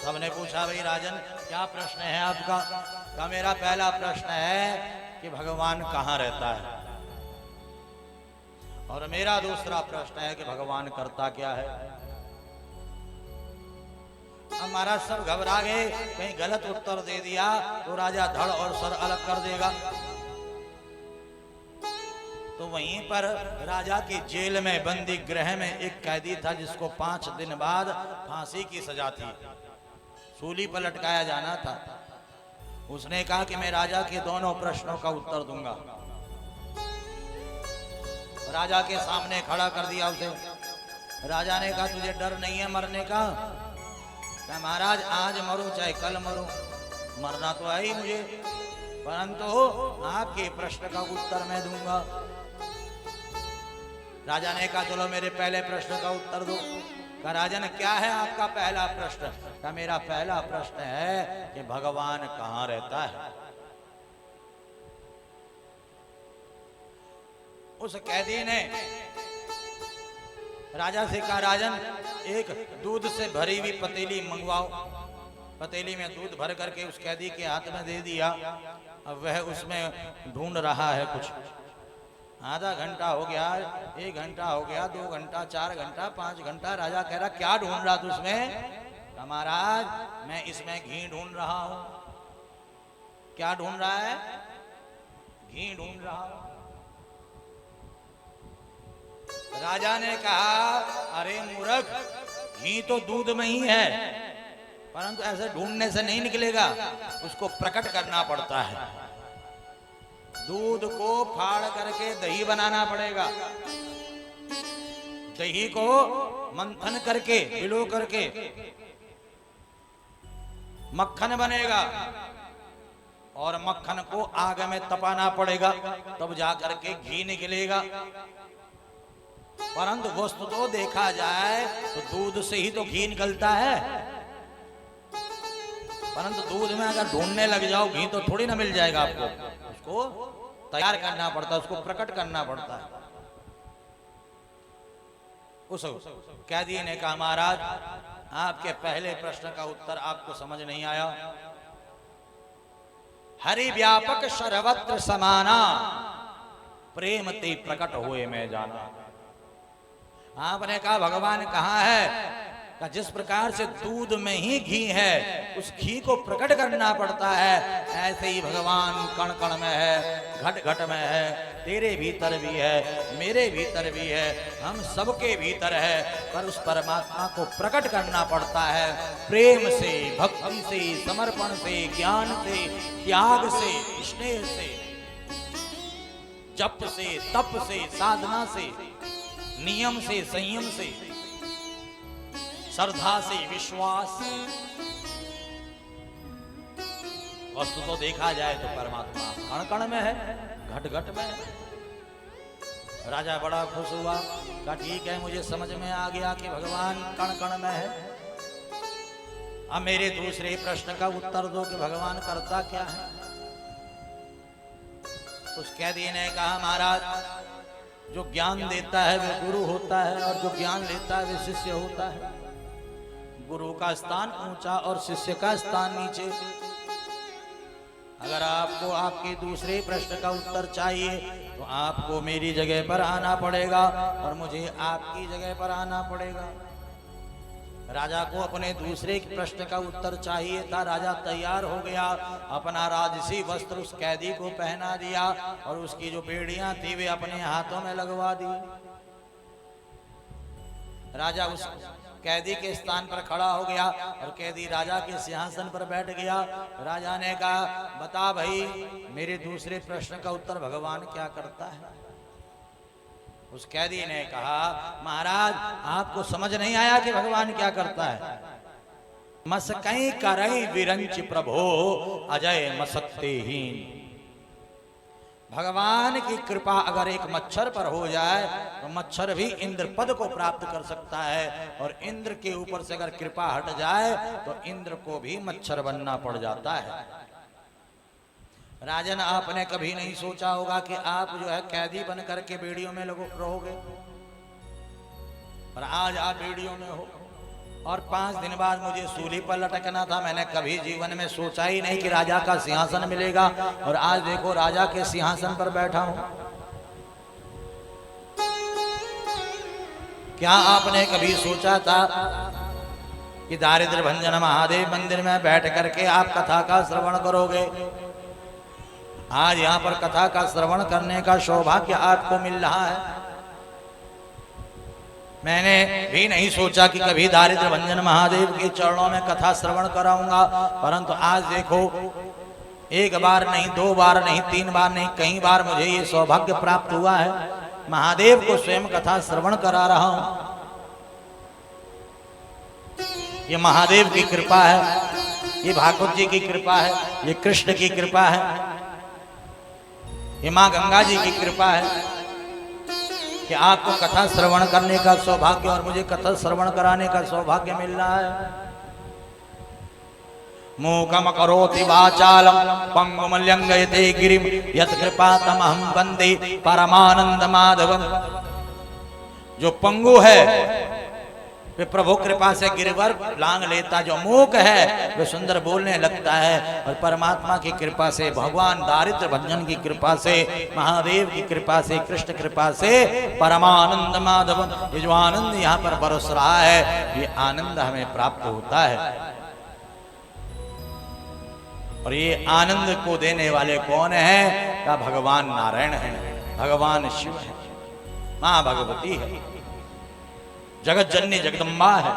सबने पूछा भाई राजन क्या प्रश्न है आपका? का मेरा पहला प्रश्न है कि भगवान कहाँ रहता है, और मेरा दूसरा प्रश्न है कि भगवान करता क्या है। अब महाराज सब घबरा गए, कहीं गलत उत्तर दे दिया तो राजा धड़ और सर अलग कर देगा। तो वहीं पर राजा की जेल में बंदी गृह में एक कैदी था जिसको 5 दिन बाद फांसी की सजा थी, सूली पर लटकाया जाना था। उसने कहा कि मैं राजा के दोनों प्रश्नों का उत्तर दूंगा। राजा के सामने खड़ा कर दिया उसे। राजा ने कहा तुझे डर नहीं है मरने का? क्या महाराज आज मरूं चाहे कल मरूं, मरना तो है ही मुझे, परंतु आपके प्रश्न का उत्तर मैं दूंगा। राजा ने कहा चलो मेरे पहले प्रश्न का उत्तर दो। कहा राजन क्या है आपका पहला प्रश्न? कहा मेरा पहला प्रश्न है कि भगवान कहाँ रहता है। उस कैदी ने राजा से कहा राजन एक दूध से भरी हुई पतीली मंगवाओ। पतीली में दूध भर करके उस कैदी के हाथ में दे दिया। अब वह उसमें ढूंढ रहा है कुछ। आधा घंटा हो गया, 1 घंटा हो गया, 2 घंटा, 4 घंटा, 5 घंटा। राजा कह रहा क्या ढूंढ रहा तू उसमें? महाराज मैं इसमें घी ढूंढ रहा हूं। क्या ढूंढ रहा है? घी ढूंढ रहा हूं। राजा ने कहा अरे मूर्ख, घी तो दूध में ही है, परंतु ऐसे ढूंढने से नहीं निकलेगा, उसको प्रकट करना पड़ता है। दूध को फाड़ करके दही बनाना पड़ेगा, दही को मंथन करके भिगो करके मक्खन बनेगा, और मक्खन को आग में तपाना पड़ेगा, तब जाकर के घी निकलेगा। परंतु वस्तु तो देखा जाए तो दूध से ही तो घी निकलता है, परंतु दूध में अगर ढूंढने लग जाओ घी तो थोड़ी ना मिल जाएगा आपको। उसको तैयार करना पड़ता है, उसको प्रकट करना पड़ता है। उस कैदी ने कहा महाराज आपके पहले प्रश्न का उत्तर आपको समझ नहीं आया। हरि व्यापक सर्वत्र समाना, प्रेम ते प्रकट हुए मैं जाना। आपने कहा भगवान कहाँ है? का जिस प्रकार से दूध में ही घी है, उस घी को प्रकट करना पड़ता है, ऐसे ही भगवान कण कण में है, घट घट में है, तेरे भीतर भी है, मेरे भीतर भी है, हम सबके भीतर है। पर उस परमात्मा को प्रकट करना पड़ता है प्रेम से, भक्ति से, समर्पण से, ज्ञान से, त्याग से, स्नेह से, जप से, तप से, साधना से, नियम से, संयम से, श्रद्धा से, विश्वास से। वस्तु तो देखा जाए तो परमात्मा कण कण में है, घट घट में है। राजा बड़ा खुश हुआ, कहा ठीक है मुझे समझ में आ गया कि भगवान कण कण में है। अब मेरे दूसरे प्रश्न का उत्तर दो कि भगवान करता क्या है। उस कैदी ने कहा महाराज जो ज्ञान देता है वो गुरु होता है, और जो ज्ञान लेता है वो शिष्य होता है। गुरु का स्थान ऊंचा और शिष्य का स्थान नीचे। अगर आपको आपके दूसरे प्रश्न का उत्तर चाहिए तो आपको मेरी जगह पर आना पड़ेगा और मुझे आपकी जगह पर आना पड़ेगा। राजा को अपने दूसरे प्रश्न का उत्तर चाहिए था। राजा तैयार हो गया, अपना राजसी वस्त्र उस कैदी को पहना दिया और उसकी जो बेड़ियां थी वे अपने हाथों में लगवा दी। राजा उस कैदी के स्थान पर खड़ा हो गया और कैदी राजा के सिंहासन पर बैठ गया। राजा ने कहा बता भाई मेरे दूसरे प्रश्न का उत्तर भगवान क्या करता है। उस कैदी ने कहा महाराज आपको समझ नहीं आया कि भगवान क्या करता है। मसकई करई विरंच प्रभो अजय मसक्तेहीन। भगवान की कृपा अगर एक मच्छर पर हो जाए तो मच्छर भी इंद्र पद को प्राप्त कर सकता है, और इंद्र के ऊपर से अगर कृपा हट जाए तो इंद्र को भी मच्छर बनना पड़ जाता है। राजन आपने कभी नहीं सोचा होगा कि आप जो है कैदी बन करके बेड़ियों में रहोगे, पर आज आप बेड़ियों में हो। और 5 दिन बाद मुझे सूली पर लटकना था। मैंने कभी जीवन में सोचा ही नहीं कि राजा का सिंहासन मिलेगा, और आज देखो राजा के सिंहासन पर बैठा हूं। क्या आपने कभी सोचा था कि दारिद्र्य भंजन महादेव मंदिर में बैठ करके आप कथा का श्रवण करोगे? आज यहाँ पर कथा का श्रवण करने का सौभाग्य आपको मिल रहा है। मैंने भी नहीं सोचा कि कभी दारिद्र्य भंजन महादेव के चरणों में कथा श्रवण कराऊंगा, परंतु आज देखो, 1 बार नहीं, 2 बार नहीं, 3 बार नहीं, कई बार मुझे ये सौभाग्य प्राप्त हुआ है। महादेव को स्वयं कथा श्रवण करा रहा हूं। ये महादेव की कृपा है, ये भागवत जी की कृपा है, ये कृष्ण की कृपा है, ये मां गंगा जी की कृपा है कि आपको कथा श्रवण करने का सौभाग्य और मुझे कथा श्रवण कराने का सौभाग्य मिल रहा है। मूकम करोति वाचालम पंगुम लंघयते गिरिम यत् कृपातमहं वन्दे परमानंद माधवम। जो पंगु है वे प्रभु कृपा से गिरवर लांग लेता, जो मूक है वे सुंदर बोलने लगता है। और परमात्मा की कृपा से, भगवान दारिद्र्य भंजन की कृपा से, महादेव की कृपा से, कृष्ण कृपा से परमानंद माधव, ये जो आनंद यहाँ पर बरस रहा है, ये आनंद हमें प्राप्त होता है। और ये आनंद को देने वाले कौन है? का भगवान नारायण है, भगवान शिव है, मां भगवती है, जगत जननी जगदम्बा है।